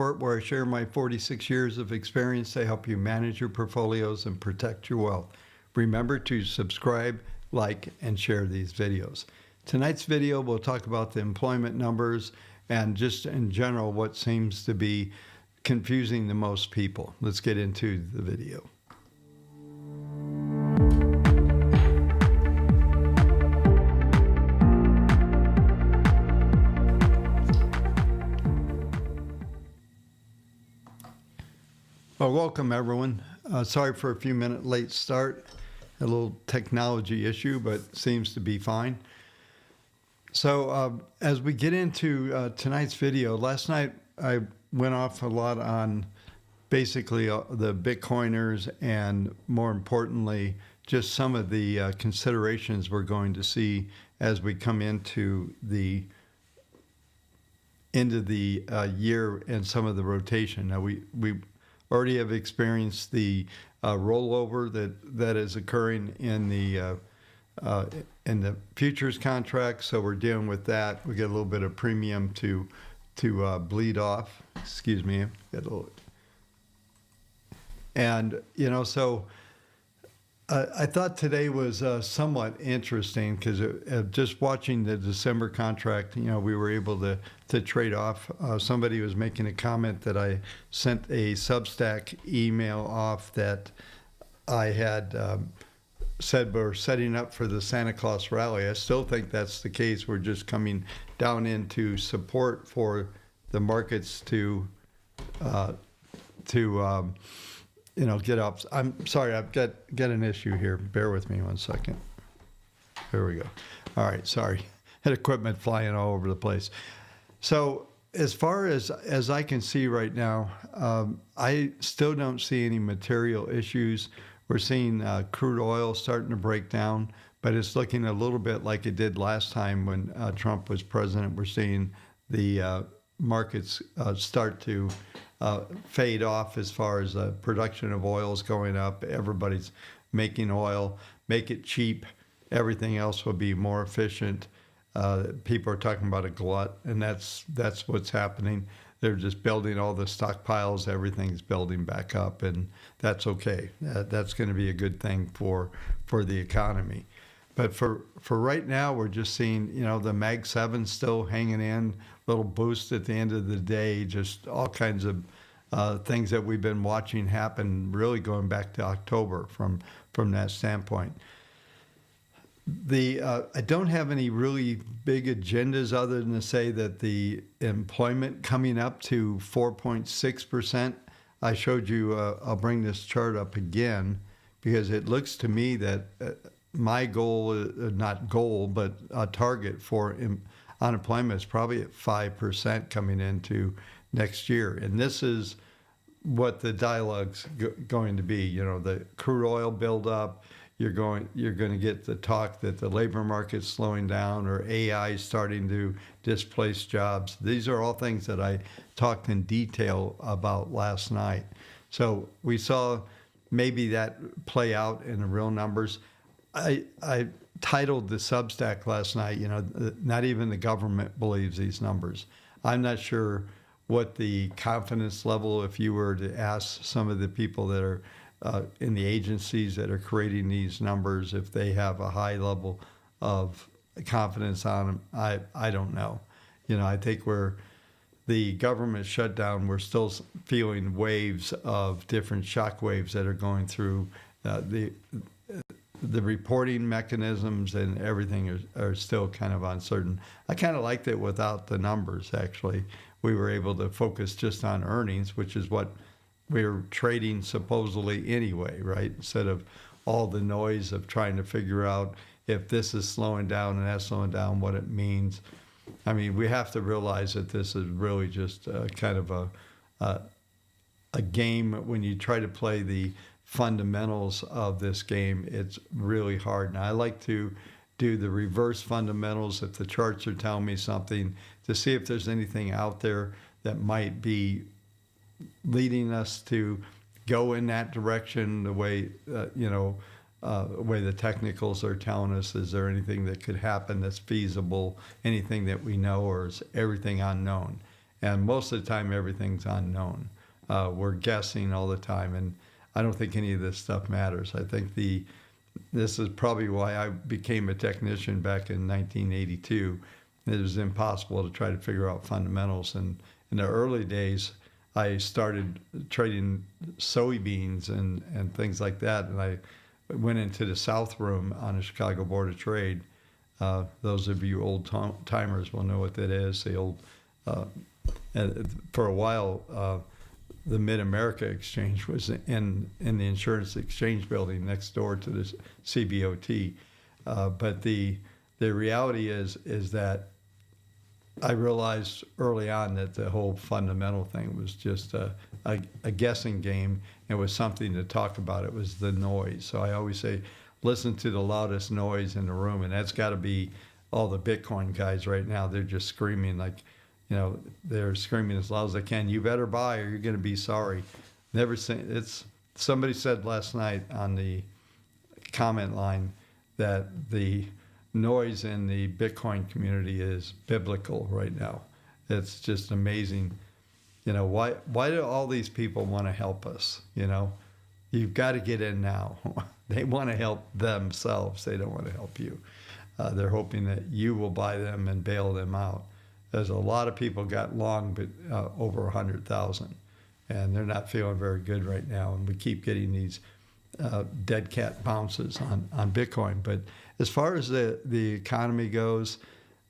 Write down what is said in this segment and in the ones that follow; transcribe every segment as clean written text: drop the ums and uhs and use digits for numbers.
where I share my 46 years of experience to help you manage your portfolios and protect your wealth. Remember to subscribe, like, and share these videos. Tonight's video, we'll talk about the employment numbers and just in general what seems to be confusing the most people. Let's get into the video. Well, welcome everyone. Sorry for a few minute late start. A little technology issue, but seems to be fine. So as we get into tonight's video, last night I went off a lot on basically the Bitcoiners and more importantly, just some of the considerations we're going to see as we come into the end of the year and some of the rotation. Now we already have experienced the rollover that is occurring in the futures contract, so we're dealing with that. We get a little bit of premium to bleed off. Excuse me, get a little, and so I thought today was somewhat interesting because just watching the December contract, we were able to trade off. Somebody was making a comment that I sent a Substack email off that I had said we're setting up for the Santa Claus rally. I still think that's the case. We're just coming down into support for the markets to get up. I'm sorry, I've got an issue here. Bear with me one second. There we go. All right, sorry. Had equipment flying all over the place. So as far as I can see right now, I still don't see any material issues. We're seeing crude oil starting to break down, but it's looking a little bit like it did last time when Trump was president. We're seeing the markets start to fade off as far as the production of oil is going up. Everybody's making oil, make it cheap. Everything else will be more efficient. People are talking about a glut, and that's what's happening. They're just building all the stockpiles. Everything's building back up, and that's okay. That's going to be a good thing for the economy. But for right now, we're just seeing, the Mag 7 still hanging in, little boost at the end of the day, just all kinds of things that we've been watching happen, really going back to October from that standpoint. I don't have any really big agendas other than to say that the employment coming up to 4.6%. I showed you, I'll bring this chart up again, because it looks to me that my goal, not goal, but a target for unemployment is probably at 5% coming into next year. And this is what the dialogue's going to be. The crude oil buildup, you're going to get the talk that the labor market's slowing down or AI is starting to displace jobs. These are all things that I talked in detail about last night. So we saw maybe that play out in the real numbers. I titled the Substack last night, not even the government believes these numbers. I'm not sure what the confidence level, if you were to ask some of the people that are in the agencies that are creating these numbers, if they have a high level of confidence on them, I don't know. I think where the government shutdown, we're still feeling waves of different shock waves that are going through the reporting mechanisms and everything are still kind of uncertain. I kind of liked it without the numbers, actually. We were able to focus just on earnings, which is what we're trading supposedly anyway, right? Instead of all the noise of trying to figure out if this is slowing down and that's slowing down, what it means. I mean, we have to realize that this is really just kind of a game. When you try to play the fundamentals of this game, it's really hard. And I like to do the reverse fundamentals if the charts are telling me something, to see if there's anything out there that might be leading us to go in that direction, the way way the technicals are telling us. Is there anything that could happen that's feasible, anything that we know, or is everything unknown? and most of the time everything's unknown. We're guessing all the time, and I don't think any of this stuff matters. I think this is probably why I became a technician back in 1982. It was impossible to try to figure out fundamentals, and in the early days, I started trading soybeans and things like that, and I went into the South Room on the Chicago Board of Trade. Those of you old timers will know what that is. The old, and for a while, the Mid-America Exchange was in the Insurance Exchange Building next door to the CBOT. But the reality is that I realized early on that the whole fundamental thing was just a guessing game. It was something to talk about. It was the noise. So I always say, listen to the loudest noise in the room, and that's got to be all the Bitcoin guys right now. They're just screaming like, they're screaming as loud as they can. You better buy, or you're going to be sorry. Never say it's. Somebody said last night on the comment line that the noise in the Bitcoin community is biblical right now. It's just amazing. Why do all these people want to help us? You've got to get in now. They want to help themselves. They don't want to help you. They're hoping that you will buy them and bail them out. There's a lot of people got long, but over 100,000, and they're not feeling very good right now. And we keep getting these dead cat bounces on Bitcoin. But as far as the economy goes,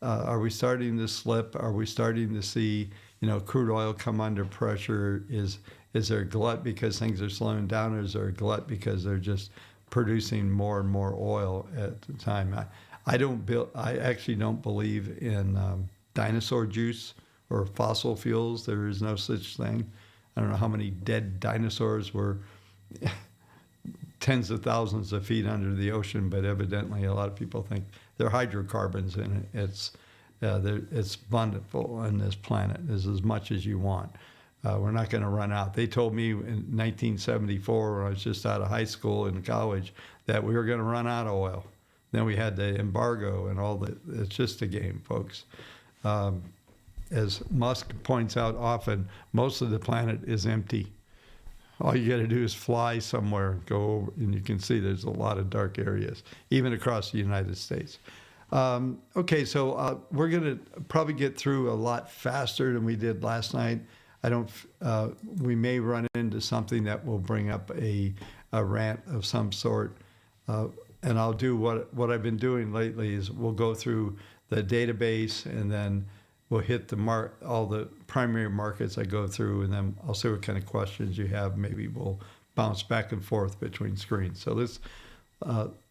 are we starting to slip? Are we starting to see crude oil come under pressure? Is there a glut because things are slowing down, or is there a glut because they're just producing more and more oil at the time? I actually don't believe in dinosaur juice or fossil fuels. There is no such thing. I don't know how many dead dinosaurs were tens of thousands of feet under the ocean, but evidently a lot of people think there are hydrocarbons in it. It's abundant on this planet. There's as much as you want. We're not going to run out. They told me in 1974, when I was just out of high school and college, that we were going to run out of oil. Then we had the embargo and all that. It's just a game, folks. As Musk points out often, most of the planet is empty. All you got to do is fly somewhere, go over, and you can see there's a lot of dark areas, even across the United States. Okay, so we're going to probably get through a lot faster than we did last night. We may run into something that will bring up a rant of some sort. And I'll do what I've been doing lately is we'll go through the database, and then we'll hit all the primary markets I go through, and then I'll see what kind of questions you have. Maybe we'll bounce back and forth between screens. So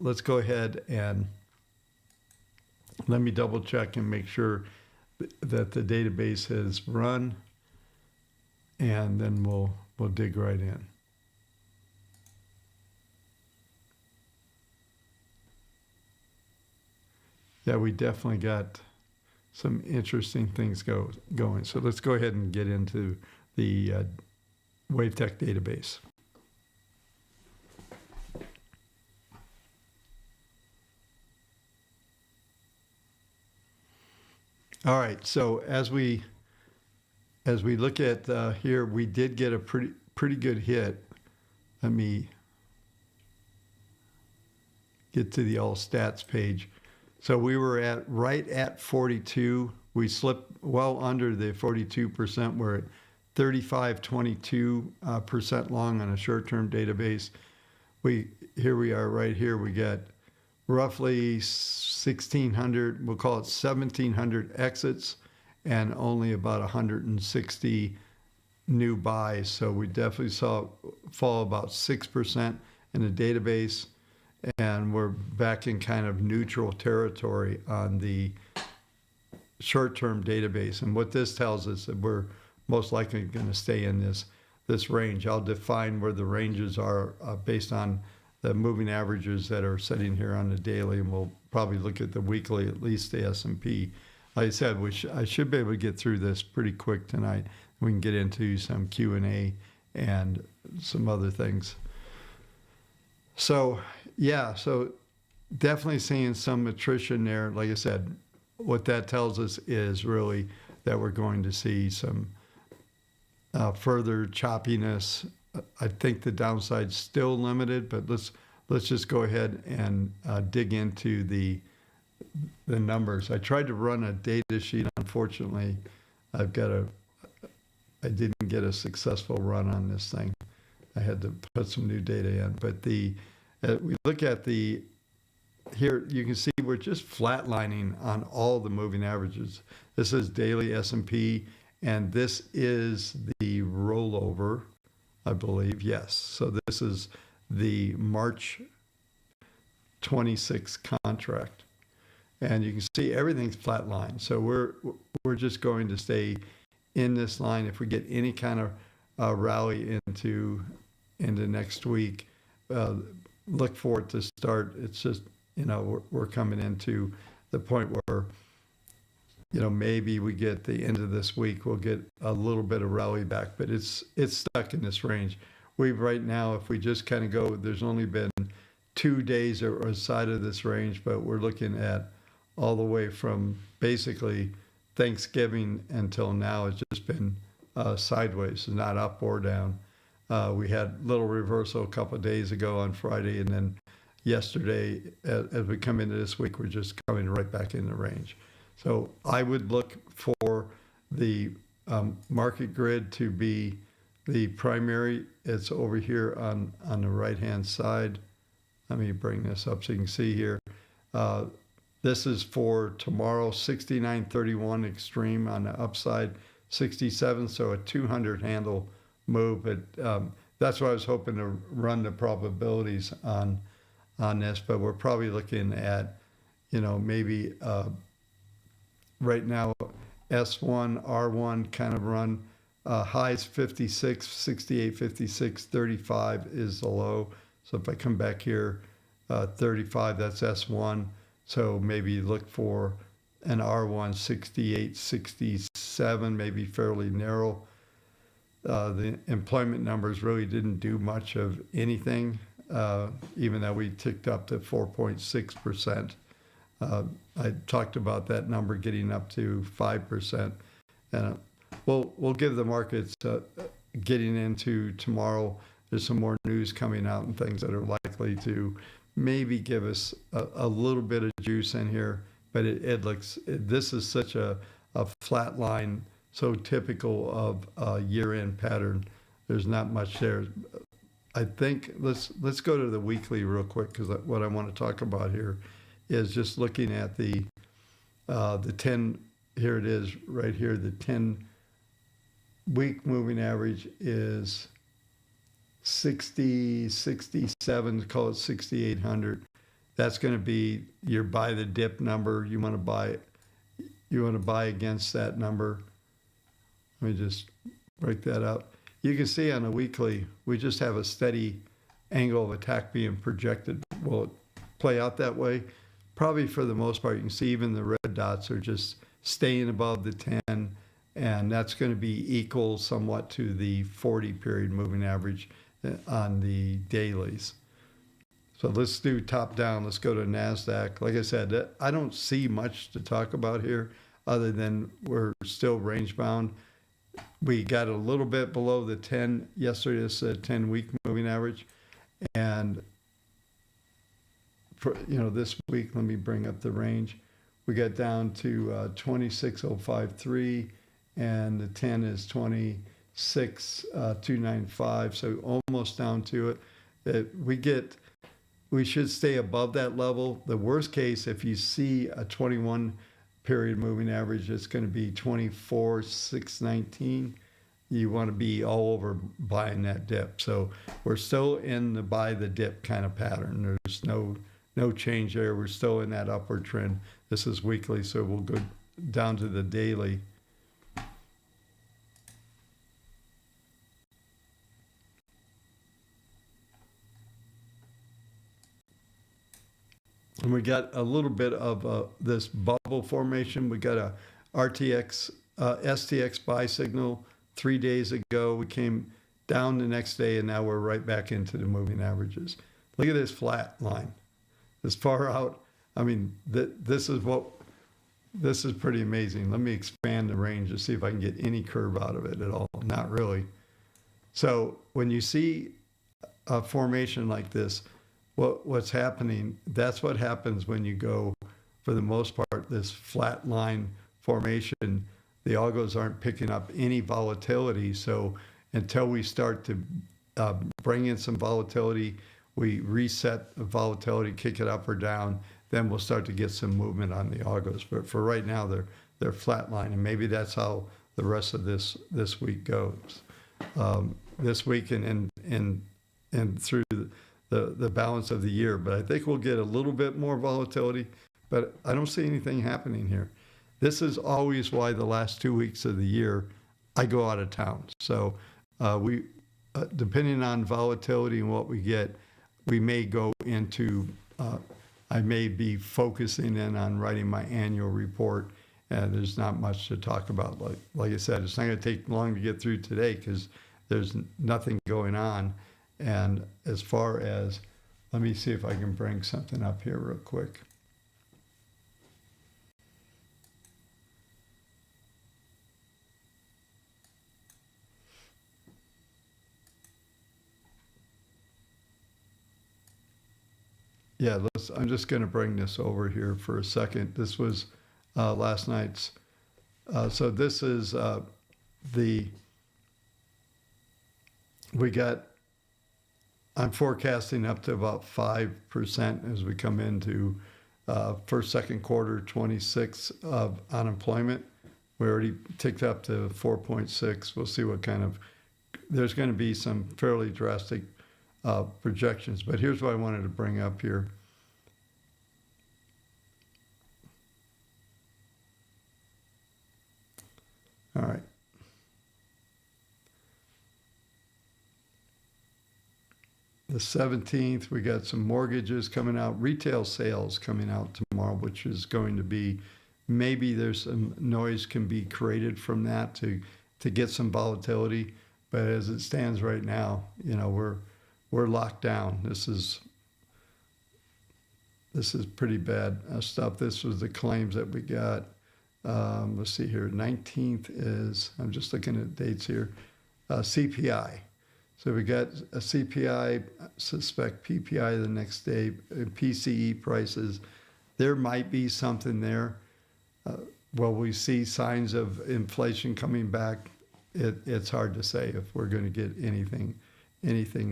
let's go ahead and let me double check and make sure that the database has run, and then we'll dig right in. Yeah, we definitely got some interesting things going. So let's go ahead and get into the WaveTech database. All right, so as we look at here, we did get a pretty good hit. Let me get to the all stats page. So we were right at 42. We slipped well under the 42%. We're at 35.22% long on a short-term database. Here we are right here. We got roughly 1,600, we'll call it 1,700 exits, and only about 160 new buys. So we definitely saw it fall about 6% in the database. And we're back in kind of neutral territory on the short-term database. And what this tells us that we're most likely going to stay in this range. I'll define where the ranges are based on the moving averages that are sitting here on the daily, and we'll probably look at the weekly, at least the S&P. Like I said, I should be able to get through this pretty quick tonight. We can get into some Q&A and some other things. So, yeah, so definitely seeing some attrition there. Like I said, what that tells us is really that we're going to see some further choppiness. I think the downside's still limited, but let's just go ahead and dig into the numbers. I tried to run a data sheet. Unfortunately, I didn't get a successful run on this thing. I had to put some new data in. But we look at here, you can see we're just flatlining on all the moving averages. This is daily S&P, and this is the rollover, I believe. Yes. So this is the March 26 contract. And you can see everything's flatlined. So we're just going to stay in this line. If we get any kind of rally into next week, look for it to start. It's just, we're coming into the point where, maybe we get the end of this week, we'll get a little bit of rally back, but it's stuck in this range. Right now, if we just kind of go, there's only been 2 days outside of this range, but we're looking at all the way from basically Thanksgiving until now. It's just been sideways, not up or down. We had little reversal a couple of days ago on Friday, and then yesterday, as we come into this week, we're just coming right back in the range. So I would look for the market grid to be the primary. It's over here on the right-hand side. Let me bring this up so you can see here. This is for tomorrow, 69.31 extreme on the upside, 67, so a 200 handle move. But that's what I was hoping to run the probabilities on this. But we're probably looking at, maybe right now S1, R1 kind of run. Highs 56, 68, 56, 35 is the low. So if I come back here, 35, that's S1. So maybe look for an R1 68, 67, maybe fairly narrow. The employment numbers really didn't do much of anything, even though we ticked up to 4.6%. I talked about that number getting up to 5%. And we'll give the markets getting into tomorrow. There's some more news coming out and things that are likely to maybe give us a little bit of juice in here, but this is such a flat line, so typical of a year-end pattern. There's not much there. I think let's go to the weekly real quick, because what I want to talk about here is just looking at the 10. Here it is right here. The 10-week moving average is 60, 67, call it 6,800. That's going to be your buy the dip number. You want to buy against that number. Let me just break that up. You can see on a weekly, we just have a steady angle of attack being projected. Will it play out that way? Probably for the most part. You can see even the red dots are just staying above the 10, and that's going to be equal somewhat to the 40-period moving average on the dailies. So let's do top down. Let's go to NASDAQ. Like I said, I don't see much to talk about here other than we're still range bound. We got a little bit below the 10 yesterday. This is a 10-week moving average. And for, this week, let me bring up the range. We got down to 26,053, and the 10 is 26,295, so almost down to it. We should stay above that level. The worst case, if you see a 21-period moving average, it's going to be 24,619. You want to be all over buying that dip. So we're still in the buy the dip kind of pattern. There's no change there. We're still in that upward trend. This is weekly, so we'll go down to the daily. And we got a little bit of this bubble formation. We got a STX buy signal 3 days ago. We came down the next day, and now we're right back into the moving averages. Look at this flat line. This far out, I mean, this is what this is pretty amazing. Let me expand the range to see if I can get any curve out of it at all. Not really. So when you see a formation like this, what's happening, that's what happens when you go, for the most part, this flat line formation. The algos aren't picking up any volatility. So until we start to bring in some volatility, we reset the volatility, kick it up or down, then we'll start to get some movement on the algos. But for right now, they're flatline, and maybe that's how the rest of this week goes. This week and through the balance of the year. But I think we'll get a little bit more volatility, but I don't see anything happening here. This is always why the last 2 weeks of the year I go out of town. So we, depending on volatility and what we get, we may go into, I may be focusing in on writing my annual report, and there's not much to talk about. Like I said, it's not going to take long to get through today because there's nothing going on. And as far as, let me see if I can bring something up here real quick. Yeah, I'm just going to bring this over here for a second. This was last night's. So this is I'm forecasting up to about 5% as we come into first, second quarter, 26 of unemployment. We already ticked up to 4.6. We'll see what kind of, there's going to be some fairly drastic projections. But here's what I wanted to bring up here. All right. The 17th, we got some mortgages coming out, retail sales coming out tomorrow, which is going to be, maybe there's some noise can be created from that to get some volatility. But as it stands right now, you know, we're locked down. This is pretty bad stuff. This was the claims that we got. Let's see here. 19th is, I'm just looking at dates here, CPI. So we got a CPI, suspect PPI the next day, PCE prices. There might be something there. Well, we see signs of inflation coming back. It's hard to say if we're going to get anything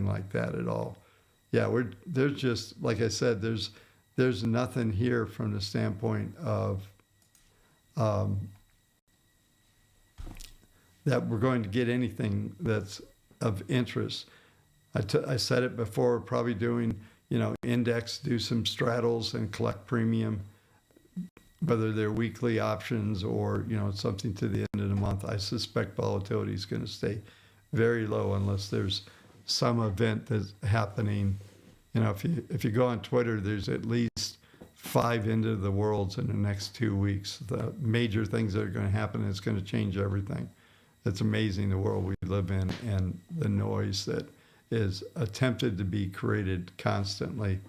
like that at all. Yeah, there's just, like I said, there's nothing here from the standpoint of that we're going to get anything that's of interest. I said it before, probably doing, index, do some straddles and collect premium, whether they're weekly options or, something to the end of the month. I suspect volatility is going to stay very low unless there's some event that's happening. If you go on Twitter, there's at least 5 end of the worlds in the next 2 weeks. The major things that are going to happen, it's going to change everything. It's amazing the world we live in and the noise that is attempted to be created constantly.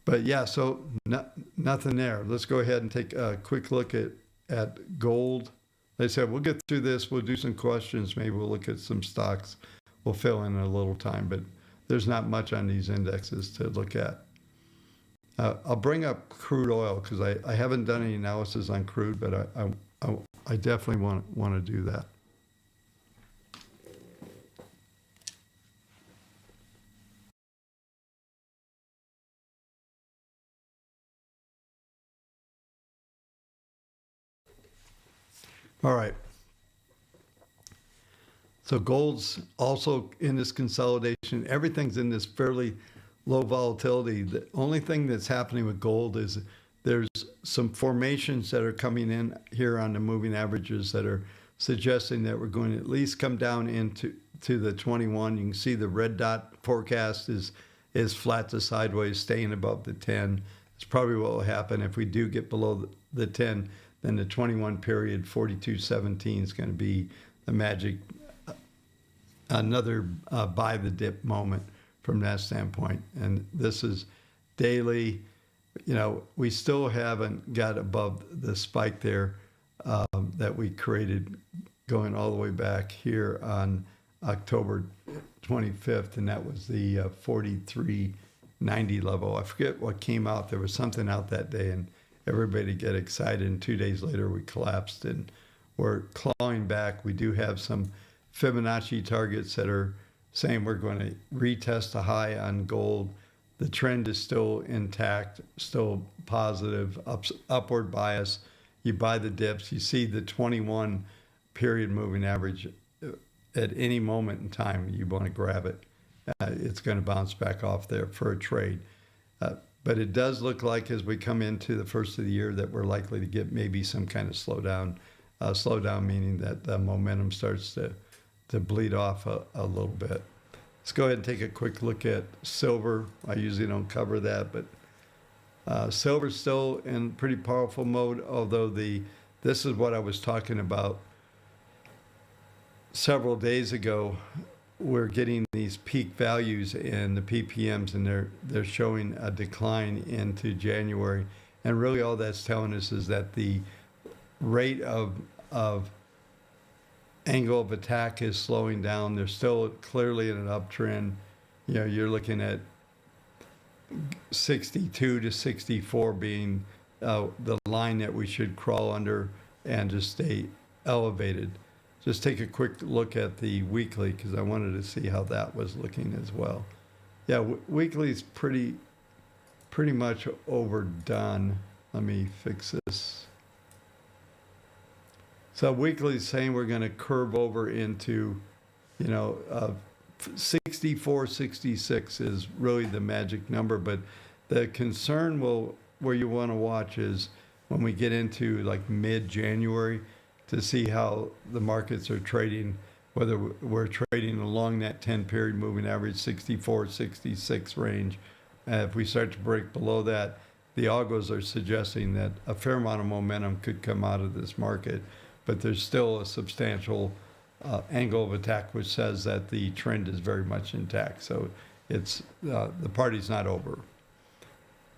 But yeah, so nothing there. Let's go ahead and take a quick look at gold. They said we'll get through this. We'll do some questions. Maybe we'll look at some stocks. We'll fill in a little time, but there's not much on these indexes to look at. I'll bring up crude oil because I haven't done any analysis on crude, but I definitely want to do that. All right. So gold's also in this consolidation. Everything's in this fairly low volatility. The only thing that's happening with gold is there's some formations that are coming in here on the moving averages that are suggesting that we're going to at least come down into the 21. You can see the red dot forecast is flat to sideways, staying above the 10. It's probably what will happen if we do get below the 10. Then the 21 period, 42.17 is going to be the magic, another buy the dip moment from that standpoint. And this is daily. we still haven't got above the spike there that we created going all the way back here on October 25th, and that was the 43.90 level. I forget what came out. There was something out that day, and everybody get excited, and 2 days later we collapsed, and we're clawing back. We do have some Fibonacci targets that are saying we're going to retest a high on gold. The trend is still intact, still positive, upward bias. You buy the dips, you see the 21 period moving average at any moment in time, you want to grab it. It's going to bounce back off there for a trade. But it does look like as we come into the first of the year that we're likely to get maybe some kind of slowdown. Slowdown meaning that the momentum starts to bleed off a little bit. Let's go ahead and take a quick look at silver. I usually don't cover that, but silver's still in pretty powerful mode, although this is what I was talking about several days ago. We're getting these peak values in the PPMs, and they're showing a decline into January. And really all that's telling us is that the rate of angle of attack is slowing down. They're still clearly in an uptrend. You're looking at 62 to 64 being the line that we should crawl under and just stay elevated. Just take a quick look at the weekly because I wanted to see how that was looking as well. Yeah, weekly is pretty much overdone. Let me fix this. So weekly is saying we're going to curve over into, 64, 66 is really the magic number. But the concern where you want to watch is when we get into like mid-January to see how the markets are trading, whether we're trading along that 10 period moving average 64, 66 range. If we start to break below that, the algos are suggesting that a fair amount of momentum could come out of this market, but there's still a substantial angle of attack which says that the trend is very much intact. So it's the party's not over.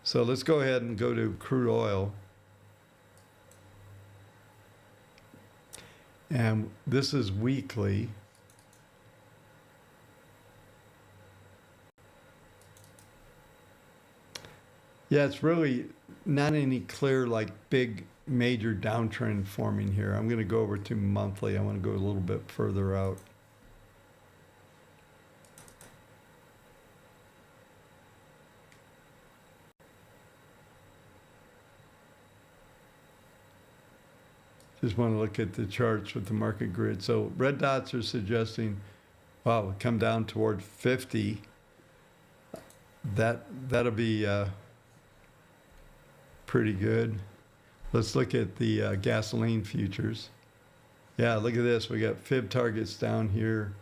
So let's go ahead and go to crude oil. And this is weekly. Yeah, it's really not any clear, like big major downtrend forming here. I'm going to go over to monthly. I want to go a little bit further out. Just want to look at the charts with the market grid. So red dots are suggesting, wow, come down toward 50. That'll be pretty good. Let's look at the gasoline futures. Yeah, look at this. We got fib targets down here.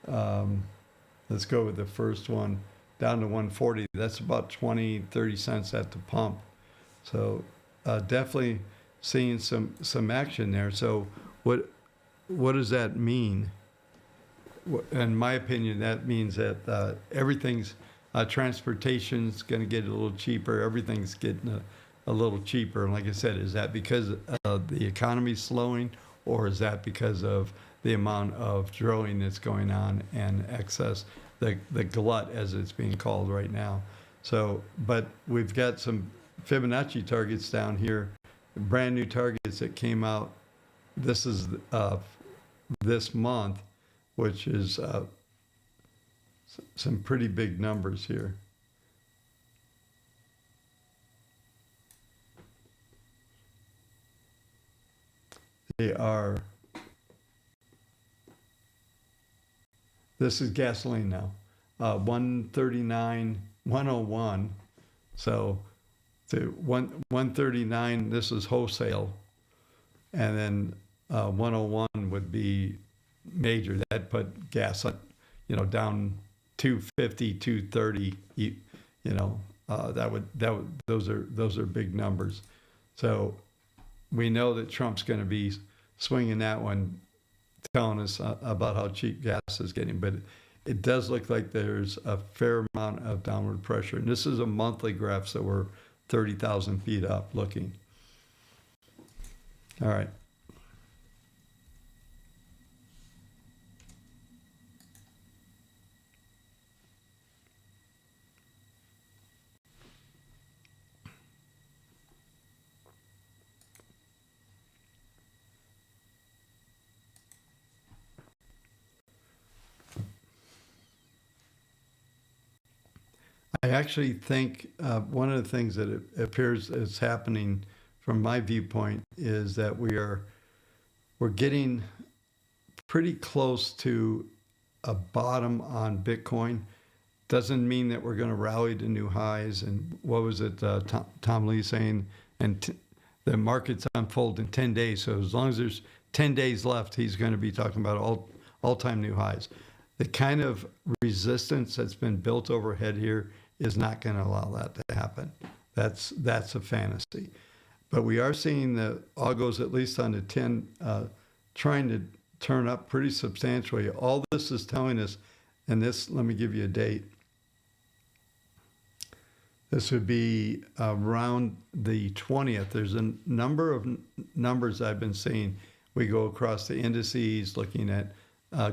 Let's go with the first one, down to 140. That's about 20, 30 cents at the pump. So definitely seeing some action there. So what does that mean? In my opinion, that means that everything's transportation's going to get a little cheaper. Everything's getting a little cheaper. And like I said, is that because the economy's slowing, or is that because of the amount of drilling that's going on and excess, the glut as it's being called right now? So, but we've got some Fibonacci targets down here, brand new targets that came out. This is this month, which is some pretty big numbers here. They are, this is gasoline now, 139, 101. So to 139, this is wholesale. And then 101 would be major. That put gas, down 250, 230. Those are big numbers. So we know that Trump's going to be swinging that one, telling us about how cheap gas is getting. But it does look like there's a fair amount of downward pressure. And this is a monthly graph that we're 30,000 feet up looking. All right. I actually think one of the things that it appears is happening from my viewpoint is that we're getting pretty close to a bottom on Bitcoin. Doesn't mean that we're going to rally to new highs. And what was it Tom Lee saying? And the markets unfold in 10 days. So as long as there's 10 days left, he's going to be talking about all-time new highs. The kind of resistance that's been built overhead here is not going to allow that to happen. That's a fantasy. But we are seeing the algos, at least on the 10, trying to turn up pretty substantially. All this is telling us, and this, let me give you a date. This would be around the 20th. There's a number of numbers I've been seeing. We go across the indices, looking at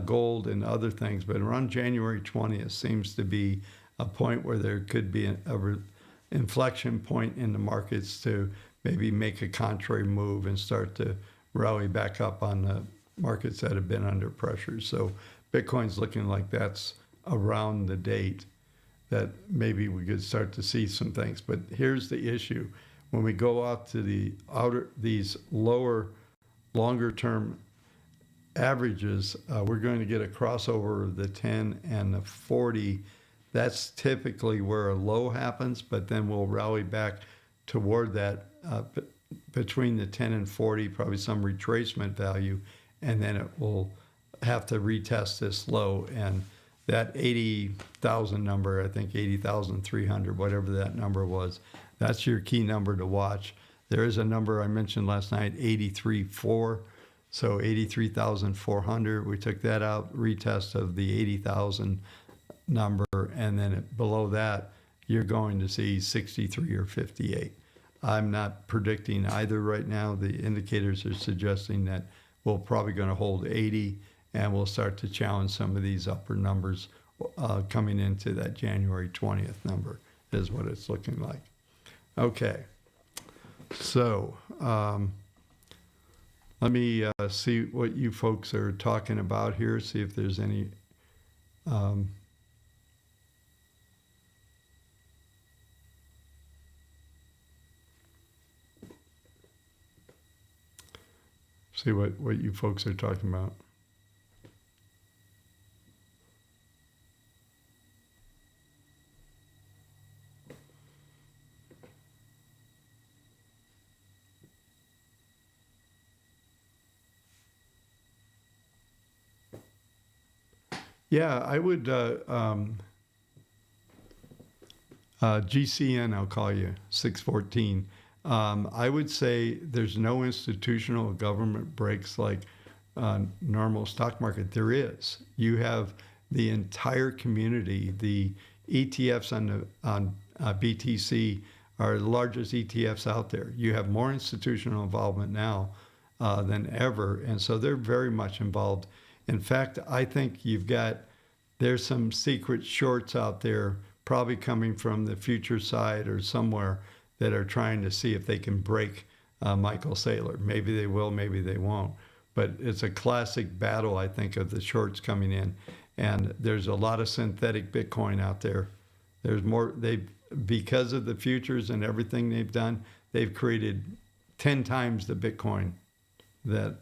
gold and other things, but around January 20th seems to be a point where there could be an inflection point in the markets to maybe make a contrary move and start to rally back up on the markets that have been under pressure. So Bitcoin's looking like that's around the date that maybe we could start to see some things. But here's the issue. When we go out to these lower, longer term averages, we're going to get a crossover of the 10 and the 40. That's typically where a low happens, but then we'll rally back toward that between the 10 and 40, probably some retracement value, and then it will have to retest this low. And that 80,000 number, I think 80,300, whatever that number was, that's your key number to watch. There is a number I mentioned last night, 83.4. So 83,400, we took that out, retest of the 80,000 number, and then below that, you're going to see 63 or 58. I'm not predicting either right now. The indicators are suggesting that we're probably going to hold 80, and we'll start to challenge some of these upper numbers coming into that January 20th number is what it's looking like. Okay, so let me see what you folks are talking about here, see if there's any see what you folks are talking about. Yeah, I would, GCN, I'll call you, 614. I would say there's no institutional government breaks like normal stock market. There is. You have the entire community. The ETFs on BTC are the largest ETFs out there. You have more institutional involvement now than ever, and so they're very much involved. In fact, I think there's some secret shorts out there, probably coming from the future side or somewhere, that are trying to see if they can break Michael Saylor. Maybe they will, maybe they won't. But it's a classic battle, I think, of the shorts coming in. And there's a lot of synthetic Bitcoin out there. There's more, because of the futures and everything they've done, they've created 10 times the Bitcoin that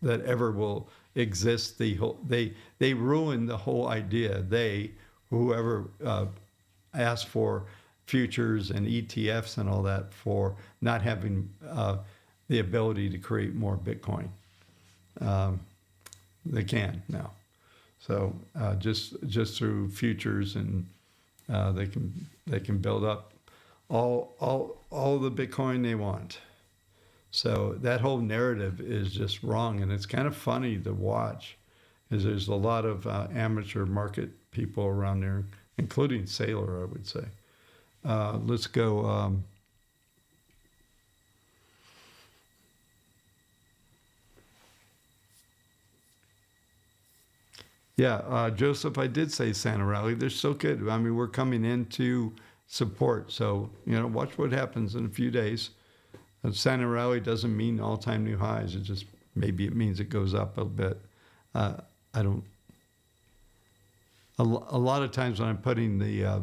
ever will exist. They ruined the whole idea. Whoever asked for futures and ETFs and all that, for not having the ability to create more Bitcoin. They can now. So just through futures, and they can build up all the Bitcoin they want. So that whole narrative is just wrong, and it's kind of funny to watch, because there's a lot of amateur market people around there, including Saylor, I would say. Let's go Yeah, Joseph, I did say Santa Rally. They're so good. I mean, we're coming into support. So, watch what happens in a few days. Santa Rally doesn't mean all-time new highs. It just, maybe it means it goes up a bit. I don't, a lot of times when I'm putting the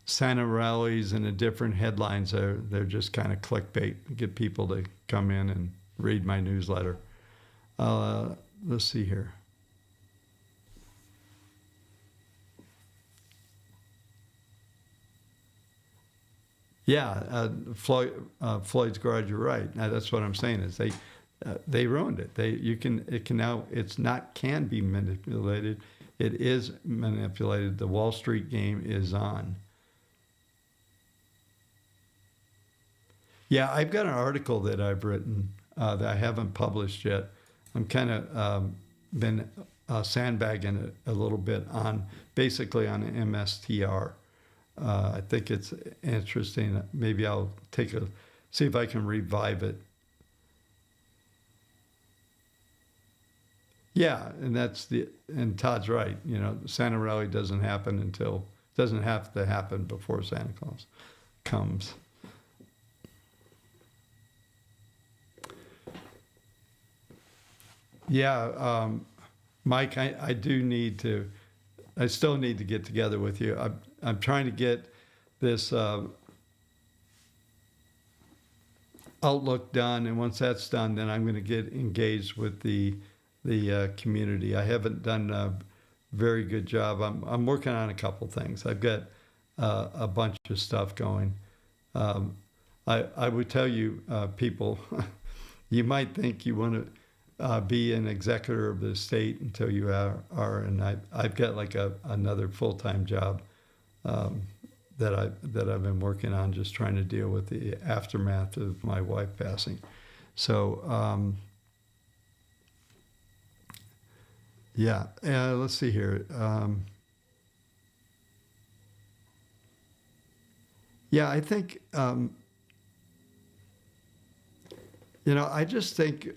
Santa rallies in a different headlines, they're just kind of clickbait, get people to come in and read my newsletter. Let's see here. Yeah, Floyd's Garage. You're right. Now, that's what I'm saying is they ruined it. Can be manipulated. It is manipulated. The Wall Street game is on. Yeah, I've got an article that I've written that I haven't published yet. I'm kind of been sandbagging it a little bit on basically on MSTR. I think it's interesting. Maybe I'll see if I can revive it. Yeah, and Todd's right. Santa Rally doesn't have to happen before Santa Claus comes. Yeah, Mike, I still need to get together with you. I'm trying to get this outlook done, and once that's done, then I'm going to get engaged with the community. I haven't done a very good job. I'm working on a couple things. I've got a bunch of stuff going. I would tell you, people, you might think you want to be an executor of the state until you are, and I've got like another full-time job that I've been working on, just trying to deal with the aftermath of my wife passing. So yeah, let's see here. Yeah, I think I just think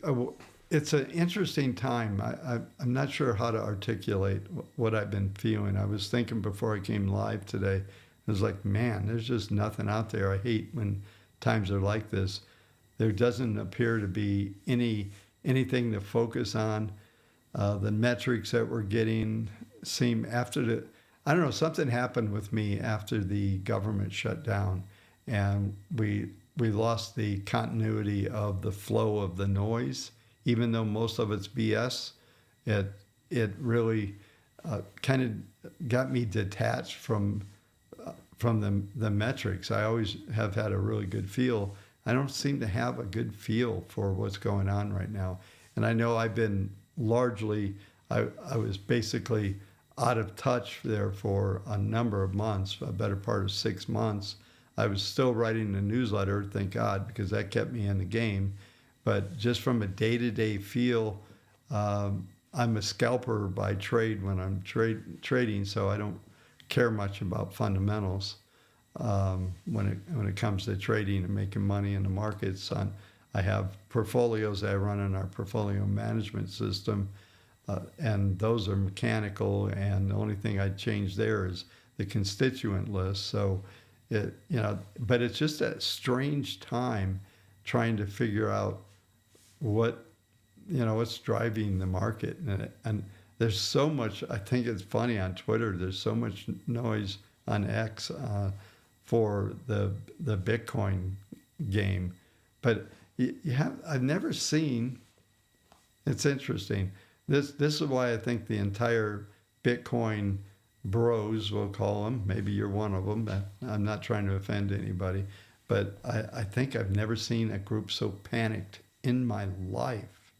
it's an interesting time. I'm not sure how to articulate what I've been feeling. I was thinking before I came live today, I was like, man, there's just nothing out there. I hate when times are like this. There doesn't appear to be anything to focus on. The metrics that we're getting seem I don't know, something happened with me after the government shut down, and we lost the continuity of the flow of the noise. Even though most of it's BS, it really kind of got me detached from the metrics. I always have had a really good feel. I don't seem to have a good feel for what's going on right now. And I know I've been largely, I was basically out of touch there for a number of months, a better part of 6 months. I was still writing the newsletter, thank God, because that kept me in the game. But just from a day-to-day feel, I'm a scalper by trade when I'm trading, so I don't care much about fundamentals when it comes to trading and making money in the markets. I have portfolios that I run in our portfolio management system, and those are mechanical, and the only thing I'd change there is the constituent list. So, but it's just a strange time trying to figure out what's driving the market, and there's so much. I think it's funny on Twitter. There's so much noise on X for the Bitcoin game, but I've never seen. It's interesting. This is why I think the entire Bitcoin bros, we'll call them. Maybe you're one of them. I'm not trying to offend anybody, but I think I've never seen a group so panicked in my life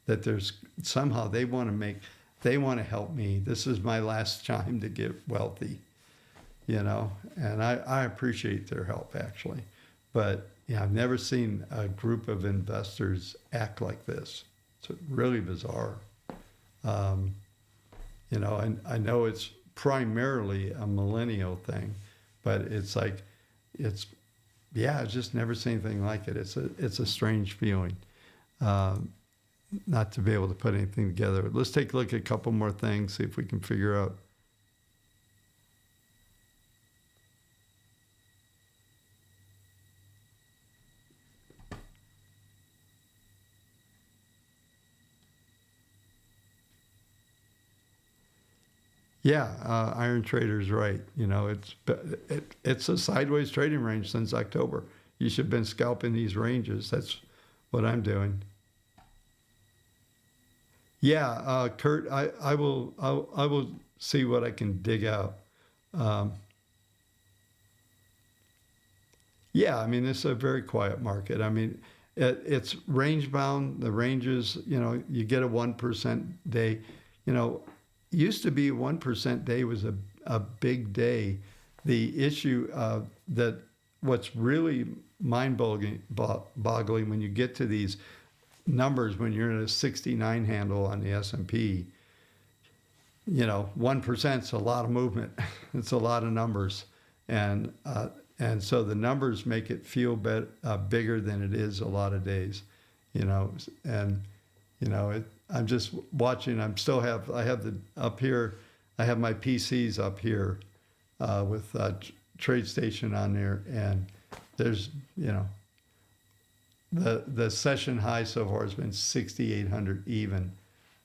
that there's somehow they want to help me. This is my last time to get wealthy, and I appreciate their help actually. But yeah, I've never seen a group of investors act like this. It's really bizarre. And I know it's primarily a millennial thing, but I've just never seen anything like it. It's a strange feeling. not to be able to put anything together. Let's take a look at a couple more things, see if we can figure out. Yeah, Iron Trader's right. You know, it's a sideways trading range since October. You should have been scalping these ranges. That's what I'm doing. Yeah, Kurt, I will see what I can dig out. Um, yeah, I mean, it's a very quiet market. I mean, it's range bound. The ranges, you know, you get a 1% day. You know, used to be a 1% day was a big day. The issue that what's really mind-boggling when you get to these numbers, when you're in a 69 handle on the S&P, you know, 1% is a lot of movement. It's a lot of numbers. And so the numbers make it feel bigger than it is a lot of days, you know, and, you know, I'm just watching. I have the up here. I have my PCs up here with TradeStation on there, and there's, you know, the session high so far has been 6,800 even,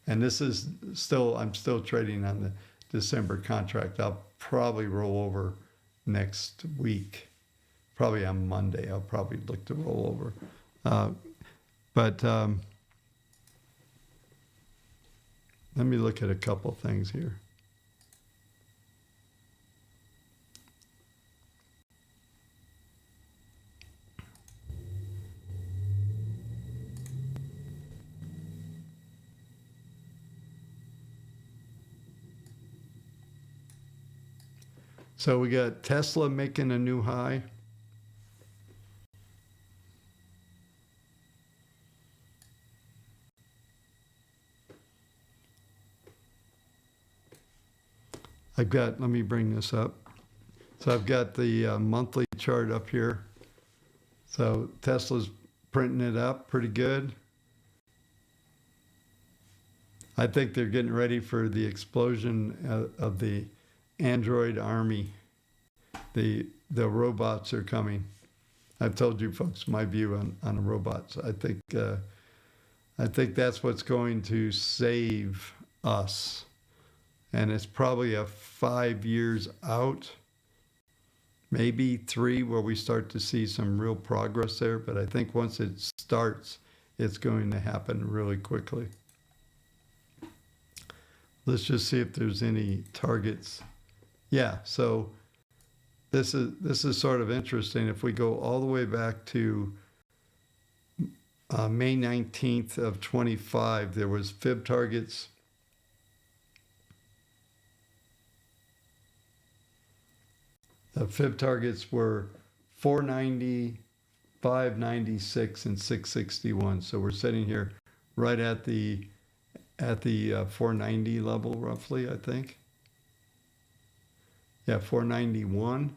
and this is still, I'm still trading on the December contract. I'll probably roll over next week, probably on Monday. I'll probably look to roll over, but. Let me look at a couple things here. So we got Tesla making a new high. Let me bring this up. So I've got the monthly chart up here. So Tesla's printing it up pretty good. I think they're getting ready for the explosion of the Android army. The robots are coming. I've told you folks my view on the robots. I think that's what's going to save us. And it's probably a 5 years out, maybe 3, where we start to see some real progress there. But I think once it starts, it's going to happen really quickly. Let's just see if there's any targets. Yeah, so this is sort of interesting. If we go all the way back to May 19th of 25, there was fib targets. The fib targets were 490, 596, and 661. So we're sitting here right at the 490 level, roughly, I think. Yeah, 491.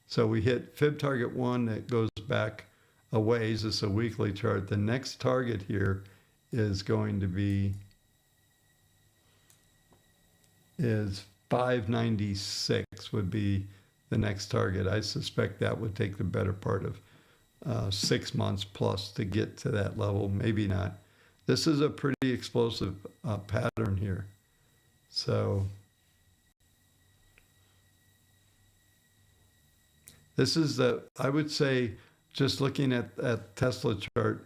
So we hit fib target 1 that goes back a ways. It's a weekly chart. The next target here is going to be 596 would be the next target. I suspect that would take the better part of 6 months plus to get to that level. Maybe not. This is a pretty explosive pattern here. So this is I would say, just looking at Tesla chart,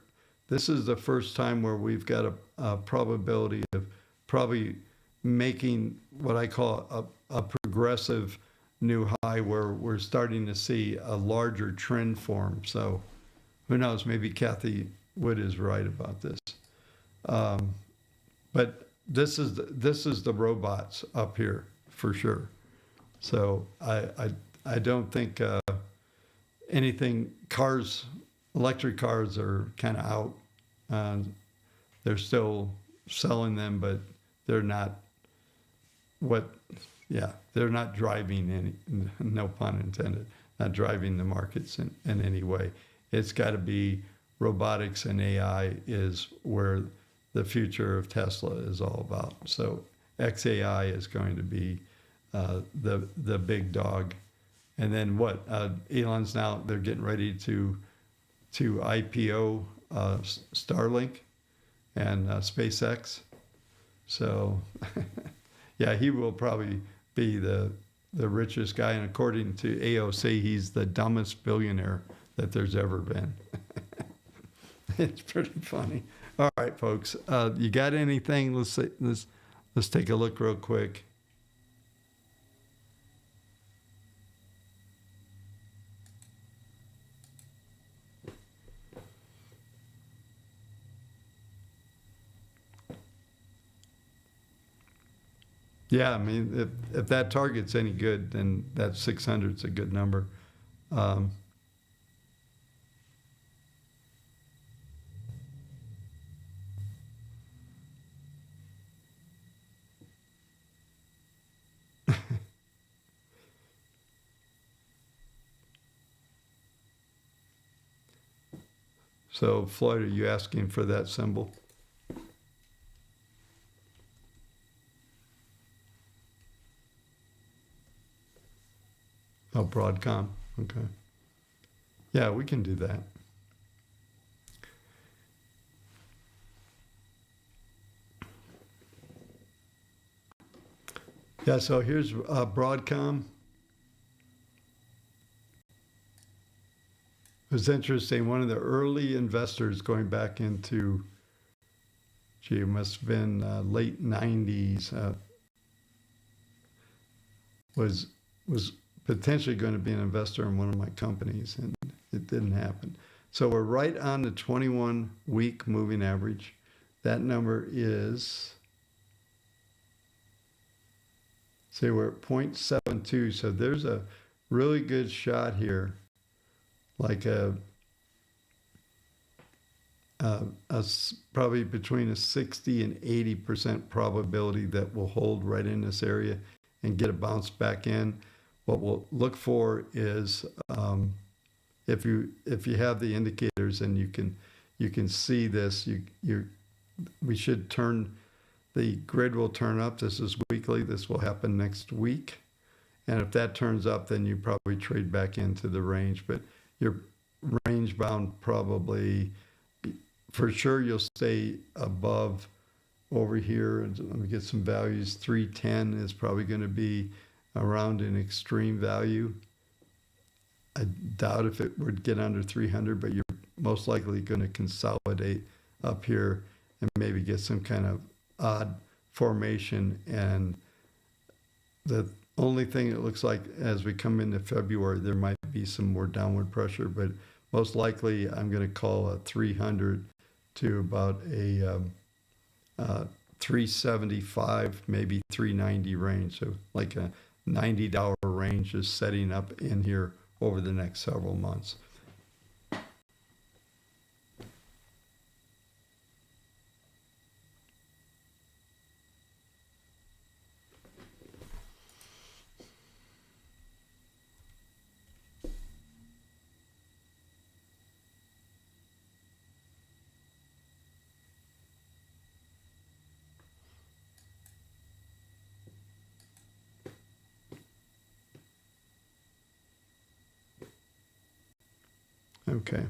this is the first time where we've got a probability of probably making what I call a progressive new high, where we're starting to see a larger trend form. So who knows, maybe Kathy Wood is right about this. But this is the robots up here for sure. So I don't think anything, electric cars are kind of out. They're still selling them, but they're not they're not driving any, no pun intended, not driving the markets in any way. It's got to be robotics and AI is where the future of Tesla is all about. So XAI is going to be the big dog. And then what? Elon's now, they're getting ready to IPO Starlink and SpaceX. So yeah, he will probably be the richest guy. And according to AOC, he's the dumbest billionaire that there's ever been. It's pretty funny. All right, folks, you got anything? Let's take a look real quick. Yeah, I mean, if that target's any good, then that 600 is a good number. So, Floyd, are you asking for that symbol? Oh, Broadcom. Okay. Yeah, we can do that. Yeah, so here's Broadcom. It was interesting. One of the early investors going back into, it must have been late 90s, was potentially going to be an investor in one of my companies, and it didn't happen. So we're right on the 21-week moving average. That number is, say we're at 0.72. So there's a really good shot here, like probably between a 60 and 80% probability that we'll hold right in this area and get a bounce back in. What we'll look for is if you have the indicators and you can see this, we should turn, the grid will turn up. This is weekly. This will happen next week. And if that turns up, then you probably trade back into the range. But you're range bound probably, for sure you'll stay above over here. And let me get some values. 310 is probably going to be around an extreme value. I doubt if it would get under 300, but you're most likely going to consolidate up here and maybe get some kind of odd formation. And the only thing it looks like as we come into February, there might be some more downward pressure, but most likely I'm going to call a 300 to about a 375, maybe 390 range. So like a $90 range is setting up in here over the next several months. Okay.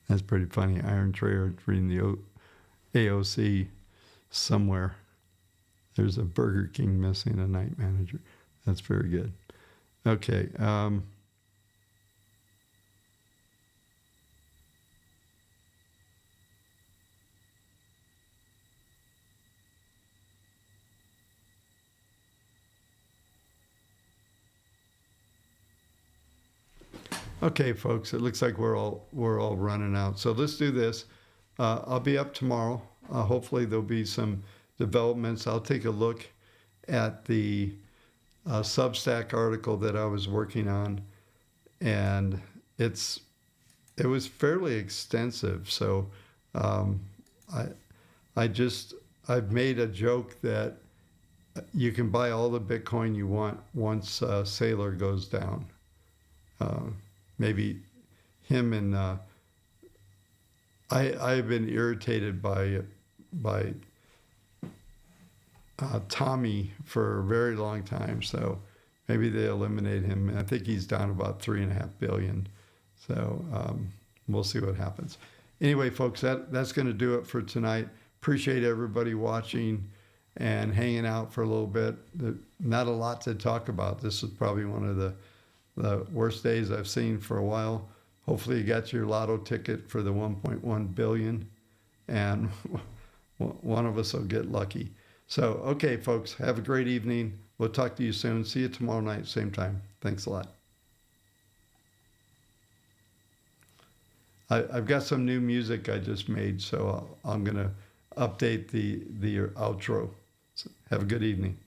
That's pretty funny. Iron Trader reading the AOC somewhere. There's a Burger King missing a night manager. That's very good. Okay. Okay, folks, it looks like we're all running out. So let's do this. I'll be up tomorrow. Hopefully there'll be some developments. I'll take a look at the Substack article that I was working on, and it was fairly extensive. So um, I I've made a joke that you can buy all the Bitcoin you want once Saylor goes down. Uh, Maybe him and I've been irritated by Tommy for a very long time. So maybe they eliminate him. And I think he's down about 3.5 billion. So we'll see what happens. Anyway, folks, that's going to do it for tonight. Appreciate everybody watching and hanging out for a little bit. Not a lot to talk about. This is probably one of the worst days I've seen for a while. Hopefully you got your lotto ticket for the 1.1 billion and one of us will get lucky. So, okay, folks, have a great evening. We'll talk to you soon. See you tomorrow night, same time. Thanks a lot. I've got some new music I just made, so I'm going to update the outro. So have a good evening.